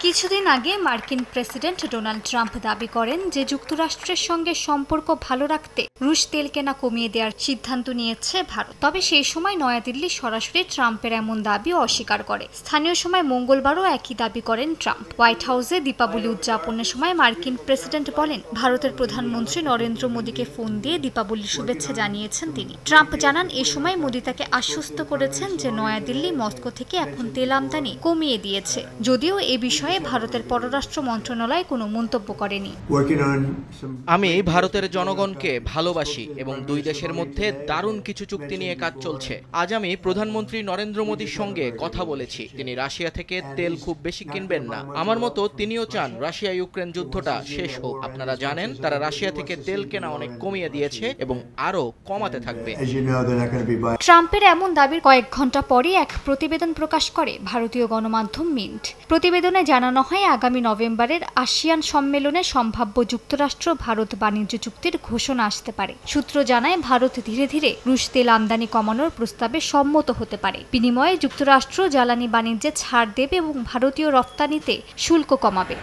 কিছুদিন আগে মার্কিন প্রেসিডেন্ট ডোনাল্ড ট্রাম্প দাবি করেন যে যুক্তরাষ্ট্রের সঙ্গে সম্পর্ক ভালো রাখতে রুশ তেল কেনা কমিয়ে দেওয়ার সিদ্ধান্ত নিয়েছে ভারত। তবে সেই সময় নয়াদিল্লি সরাসরি ট্রাম্পের এমন দাবি অস্বীকার করে। স্থানীয় সময় মঙ্গলবারও একই দাবি করেন ট্রাম্প। হোয়াইট হাউসে দীপাবলি উদযাপনের সময় মার্কিন প্রেসিডেন্ট বলেন, ভারতের প্রধানমন্ত্রী নরেন্দ্র মোদীকে ফোন দিয়ে দীপাবলির শুভেচ্ছা জানিয়েছেন তিনি। ট্রাম্প জানান, এ সময় মোদী তাকে আশ্বস্ত করেছেন যে নয়াদিল্লি মস্কো থেকে এখন তেল আমদানি কমিয়ে দিয়েছে, যদিও এ বিষয়ে ভারতের পররাষ্ট্র মন্ত্রণালয় কোনো মন্তব্য করেনি। আমি ভারতের জনগণকে ভালোবাসি এবং দুই দেশের মধ্যে দারুণ কিছু চুক্তি নিয়ে কাজ চলছে। আজ আমি প্রধানমন্ত্রী নরেন্দ্র মোদীর সঙ্গে কথা বলেছি। তিনি রাশিয়া থেকে তেল খুব বেশি কিনবেন না। আমার মতো তিনিও চান রাশিয়া ইউক্রেন যুদ্ধটা শেষ হোক। আপনারা জানেন তারা রাশিয়া থেকে তেল কেনা অনেক কমিয়ে দিয়েছে এবং আরো কমাতে থাকবে। ট্রাম্পের এমন দাবির কয়েক ঘন্টা পরই এক প্রতিবেদন প্রকাশ করে ভারতীয় গণমাধ্যম মিন্ট। প্রতিবেদনে জানানো হয়, আগামী নভেম্বরের আসিয়ান সম্মেলনে সম্ভাব্য যুক্তরাষ্ট্র ভারত বাণিজ্য চুক্তির ঘোষণা আসতে পারে। সূত্র জানায়, ভারত ধীরে ধীরে রুশ তেল আমদানি কমানোর প্রস্তাবে সম্মত হতে পারে। বিনিময়ে যুক্তরাষ্ট্র জ্বালানি বাণিজ্যে ছাড় দেবে এবং ভারতীয় রফতানিতে শুল্ক কমাবে।